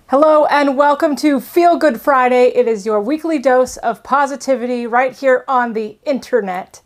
Hello and welcome to Feel Good Friday. It is your weekly dose of positivity right here on the internet.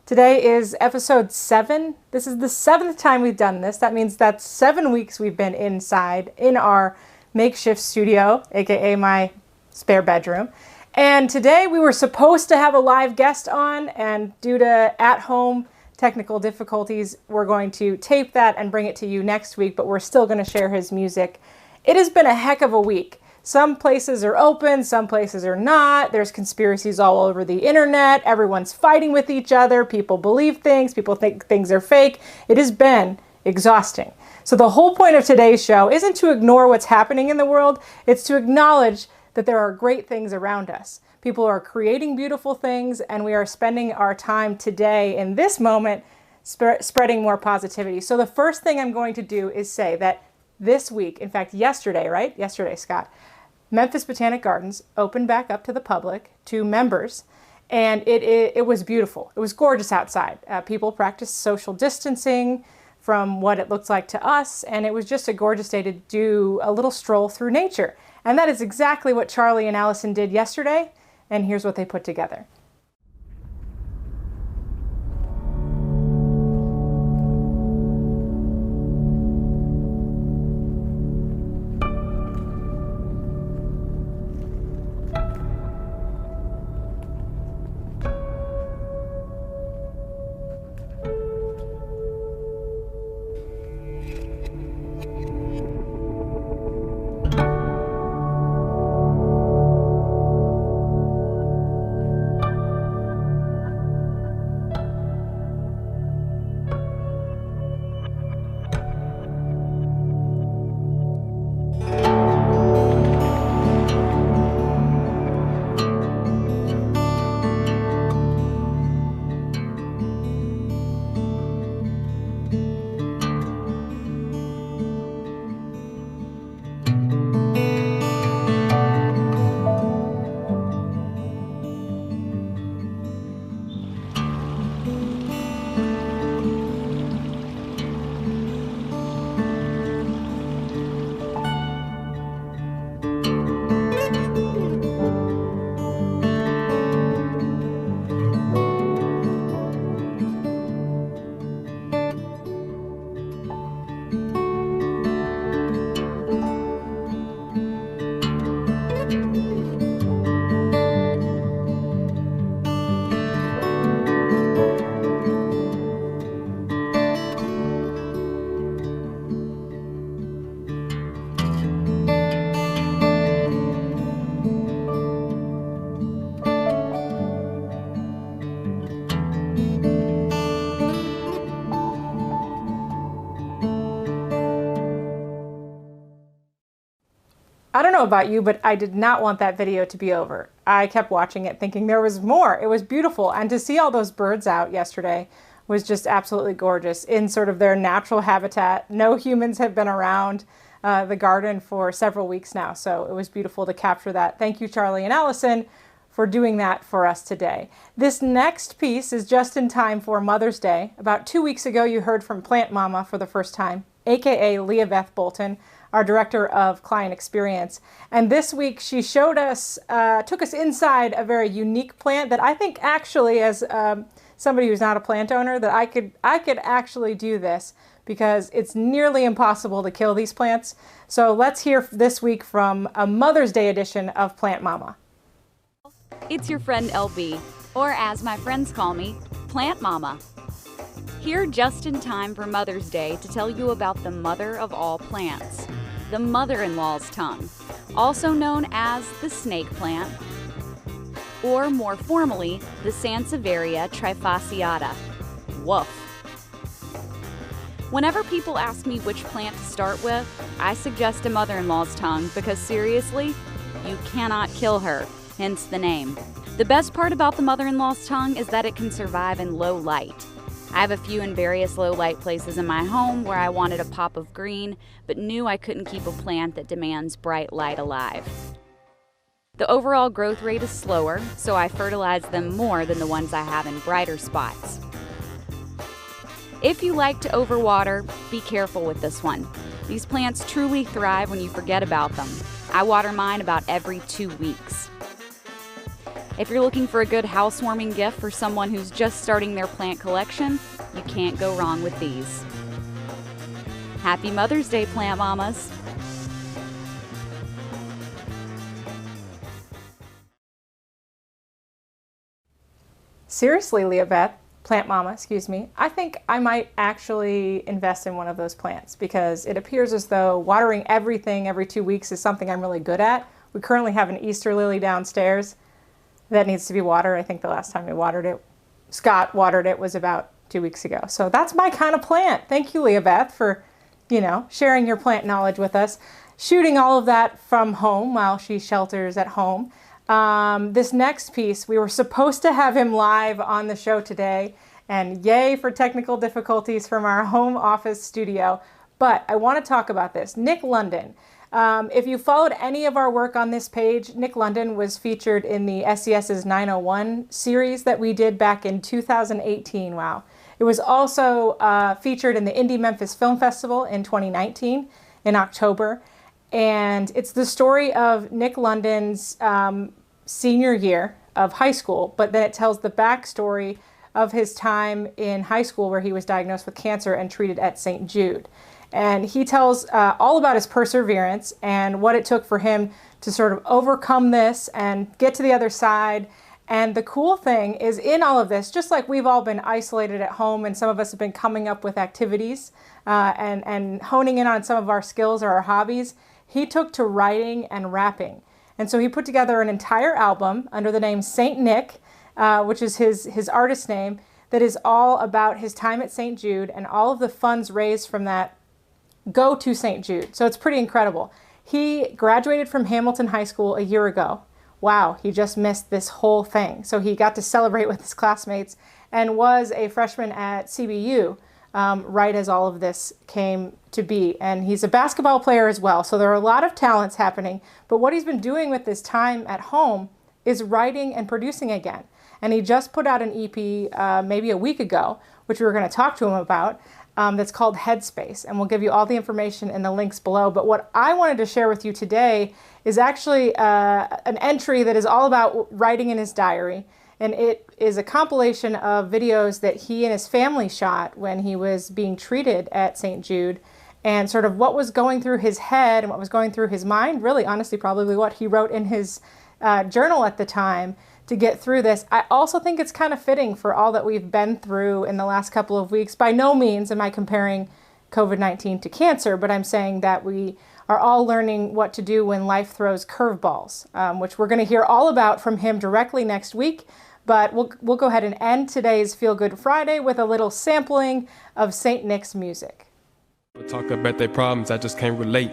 Today is episode 7. This is the 7th time we've done this. That means that's 7 weeks we've been inside in our makeshift studio, aka my spare bedroom. And today we were supposed to have a live guest on, and due to at-home technical difficulties, we're going to tape that and bring it to you next week, but we're still going to share his music. It has been a heck of a week. Some places are open, some places are not. There's conspiracies all over the internet. Everyone's fighting with each other. People believe things. People think things are fake. It has been exhausting. So the whole point of today's show isn't to ignore what's happening in the world. It's to acknowledge that there are great things around us. People are creating beautiful things, and we are spending our time today in this moment spreading more positivity. So the first thing I'm going to do is say that this week, in fact, yesterday, right? Yesterday, Scott, Memphis Botanic Gardens opened back up to the public, to members, and it was beautiful. It was gorgeous outside. People practiced social distancing from what it looked like to us, and it was just a gorgeous day to do a little stroll through nature. And that is exactly what Charlie and Allison did yesterday, and here's what they put together. I don't know about you, but I did not want that video to be over. I kept watching it thinking there was more. It was beautiful. And to see all those birds out yesterday was just absolutely gorgeous in sort of their natural habitat. No humans have been around the garden for several weeks now, so it was beautiful to capture that. Thank you, Charlie and Allison, for doing that for us today. This next piece is just in time for Mother's Day. About 2 weeks ago, you heard from Plant Mama for the first time. aka Leah Beth Bolton, our Director of Client Experience. And this week she showed us, took us inside a very unique plant that I think actually, as somebody who's not a plant owner, that I could actually do this because it's nearly impossible to kill these plants. So let's hear this week from a Mother's Day edition of Plant Mama. It's your friend LB, or as my friends call me, Plant Mama. Here just in time for Mother's Day to tell you about the mother of all plants, the mother-in-law's tongue, also known as the snake plant, or more formally, the Sansevieria trifasciata. Woof. Whenever people ask me which plant to start with, I suggest a mother-in-law's tongue because seriously, you cannot kill her, hence the name. The best part about the mother-in-law's tongue is that it can survive in low light. I have a few in various low light places in my home where I wanted a pop of green, but knew I couldn't keep a plant that demands bright light alive. The overall growth rate is slower, so I fertilize them more than the ones I have in brighter spots. If you like to overwater, be careful with this one. These plants truly thrive when you forget about them. I water mine about every 2 weeks. If you're looking for a good housewarming gift for someone who's just starting their plant collection, you can't go wrong with these. Happy Mother's Day, Plant Mamas! Seriously, Leah Beth, Plant Mama, excuse me, I think I might actually invest in one of those plants because it appears as though watering everything every 2 weeks is something I'm really good at. We currently have an Easter lily downstairs that needs to be watered. I think the last time we watered it, Scott watered it, was about 2 weeks ago. So that's my kind of plant. Thank you, Leah Beth, for, sharing your plant knowledge with us, shooting all of that from home while she shelters at home. This next piece, we were supposed to have him live on the show today, and yay for technical difficulties from our home office studio. But I want to talk about this. Nick London. If you followed any of our work on this page, Nick London was featured in the SCS's 901 series that we did back in 2018. Wow. It was also featured in the Indie Memphis Film Festival in 2019 in October. And it's the story of Nick London's senior year of high school, but then it tells the backstory of his time in high school where he was diagnosed with cancer and treated at St. Jude. And he tells all about his perseverance and what it took for him to sort of overcome this and get to the other side. And the cool thing is in all of this, just like we've all been isolated at home and some of us have been coming up with activities and honing in on some of our skills or our hobbies, he took to writing and rapping. And so he put together an entire album under the name Saint Nick, which is his artist name, that is all about his time at St. Jude, and all of the funds raised from that go to St. Jude. So it's pretty incredible. He graduated from Hamilton High School a year ago. Wow, he just missed this whole thing. So he got to celebrate with his classmates and was a freshman at CBU right as all of this came to be. And he's a basketball player as well. So there are a lot of talents happening. But what he's been doing with this time at home is writing and producing again. And he just put out an EP maybe a week ago, which we were going to talk to him about. That's called Headspace, and we'll give you all the information in the links below. But what I wanted to share with you today is actually an entry that is all about writing in his diary, and it is a compilation of videos that he and his family shot when he was being treated at St. Jude, and sort of what was going through his head and what was going through his mind, really honestly probably what he wrote in his journal at the time to get through this. I also think it's kind of fitting for all that we've been through in the last couple of weeks. By no means am I comparing COVID-19 to cancer, but I'm saying that we are all learning what to do when life throws curveballs, which we're going to hear all about from him directly next week. But we'll go ahead and end today's Feel Good Friday with a little sampling of St. Nick's music. Talk about their problems, I just can't relate.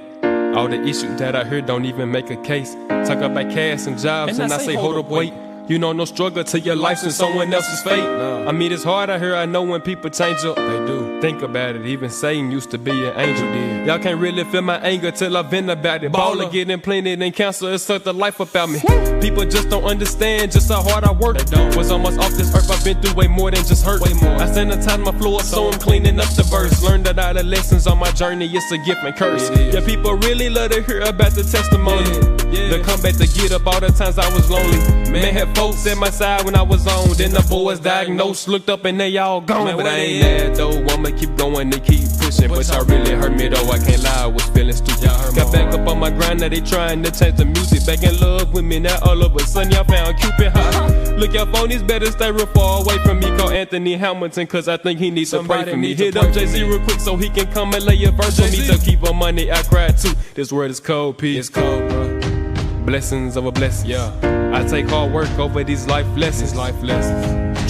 All the issues that I heard don't even make a case. Talk about cash and jobs, and I say, hold up, wait. You know no struggle till your life's in someone else's fate. I mean it's hard out here, I know when people change up. They do. Think about it, even Satan used to be an angel. Y'all can't really feel my anger till I've been about it. Baller getting planted and cancer, it sucked the life up out me. People just don't understand just how hard I work. Was almost off this earth, I've been through way more than just hurt. I sanitize my floor so I'm cleaning up the verse. Learned that all the lessons on my journey, it's a gift and curse. Yeah, people really love to hear about the testimony. The comeback to get up all the times I was lonely. Man had folks at my side when I was on. Then the boys diagnosed, looked up and they all gone. But I ain't mad though, I'ma keep going and keep pushing. But y'all really hurt me though, I can't lie, I was feeling stupid. Got back up on my grind, now they trying to change the music. Back in love with me, now all of a sudden y'all found Cupid. Look, y'all phonies better stay real far away from me. Call Anthony Hamilton, cause I think he needs to pray for me. Hit up Jay-Z real quick so he can come and lay a verse on me. To keep on money, I cried too. This word is cold, P. It's cold, bro. Blessings over blessings. Yeah. I take hard work over these life lessons.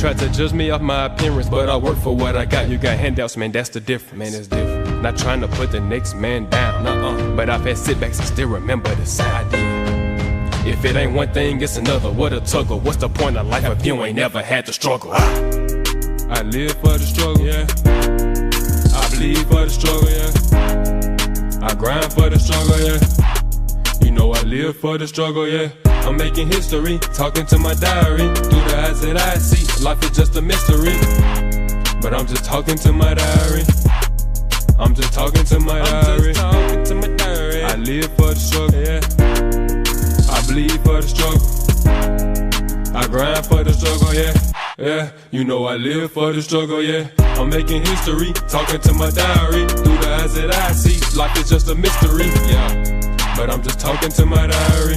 Try to judge me off my appearance, but I work for what I got. You got handouts, man, that's the difference. Man, it's different. Not trying to put the next man down. But I've had setbacks and still remember the side I did. If it ain't one thing, it's another. What a tuggle. What's the point of life if you ain't never had to struggle? I live for the struggle, yeah. I bleed for the struggle, yeah. I grind for the struggle, yeah. You know I live for the struggle, yeah. I'm making history, talking to my diary. Through the eyes that I see, life is just a mystery. But I'm just talking to my diary. I'm just talking to my diary. I live for the struggle, yeah. I bleed for the struggle. I grind for the struggle, yeah. Yeah, you know I live for the struggle, yeah. I'm making history, talking to my diary. Through the eyes that I see, life is just a mystery, yeah. But I'm just talking to my diary.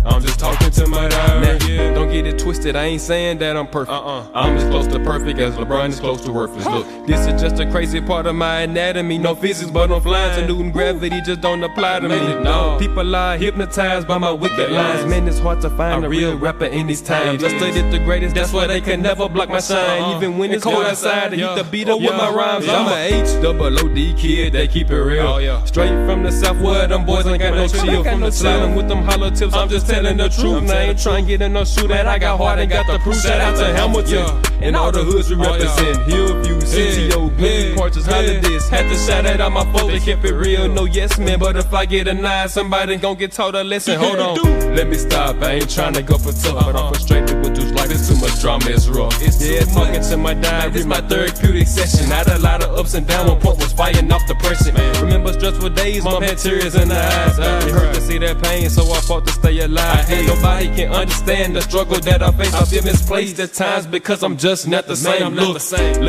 I'm just talking to my diary. Yeah. Don't get it twisted, I ain't saying that I'm perfect. I'm as close to perfect as LeBron is close to worthless. Look, this is just a crazy part of my anatomy. No physics, but I'm flying to Newton gravity, just don't apply to me. No, people lie, hypnotized by my wicked lines. Man, it's hard to find a real rapper in these times. I studied the greatest, that's why they can never block my shine. Even when it's cold outside, they heat the beat up with my rhymes. I'm a H-double-O-D kid, they keep it real. Straight from the south where them boys ain't got no chill. From the silent with them hollow tips, I'm just telling the truth. Now I ain't trying to get in no shootout. I got hard and got the proof. Shout out to Hamilton and all the hoods we represent. Hillview, CTO, Glen Porches, Holidays. Had to shout out all my folks, they kept it real. No yes man, but if I get a 9, somebody gon' get taught a lesson. Hold on, let me stop. I ain't trying to go for tough, but I'm frustrated with dudes like this. Too much drama, it's rough. Yeah, talking to my diary, this my therapeutic session. Had a lot of ups and downs. One point was fighting off depression. Remember stressful days, mom had tears in her eyes. It hurt to see that pain, so I fought to stay alive. Nobody can understand the struggle that I face. I feel misplaced at times because I'm just not the same. Look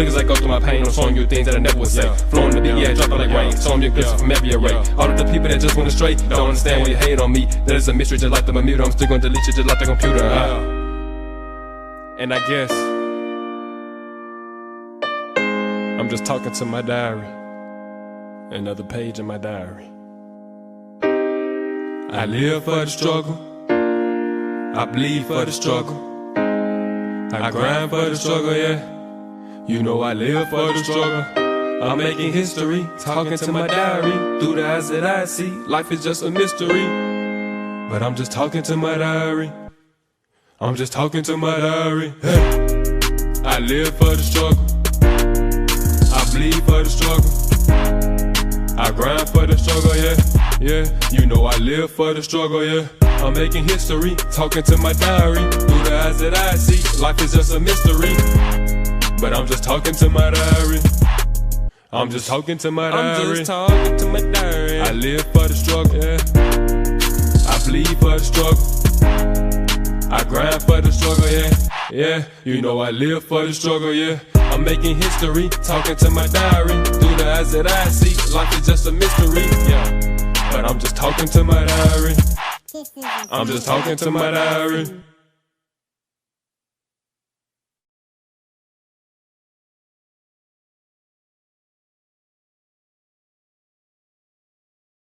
as I go through my pain, I'm showing you things that I never would say. Flowing the beat, yeah, dropping like rain. Showing you glimpses from every array. All of the people that just went astray don't understand when you hate on me. That is a mystery, just like the Bermuda. I'm still gonna delete you just like the computer. And I guess I'm just talking to my diary. Another page in my diary. I live for the struggle. I bleed for the struggle. I grind for the struggle, yeah. You know I live for the struggle. I'm making history, talking to my diary. Through the eyes that I see, life is just a mystery. But I'm just talking to my diary. I'm just talking to my diary. Hey. I live for the struggle. I bleed for the struggle. I grind for the struggle, yeah. Yeah, you know I live for the struggle, yeah. I'm making history, talking to my diary. Through the eyes that I see, life is just a mystery. But I'm just talking to my diary. I'm just talking to my diary. I'm just talking to my diary. I live for the struggle, yeah. I bleed for the struggle. I grind for the struggle, yeah. Yeah, you know I live for the struggle, yeah. I'm making history, talking to my diary. Through the eyes that I see, life is just a mystery, yeah. But I'm just talking to my diary. I'm just talking to my diary.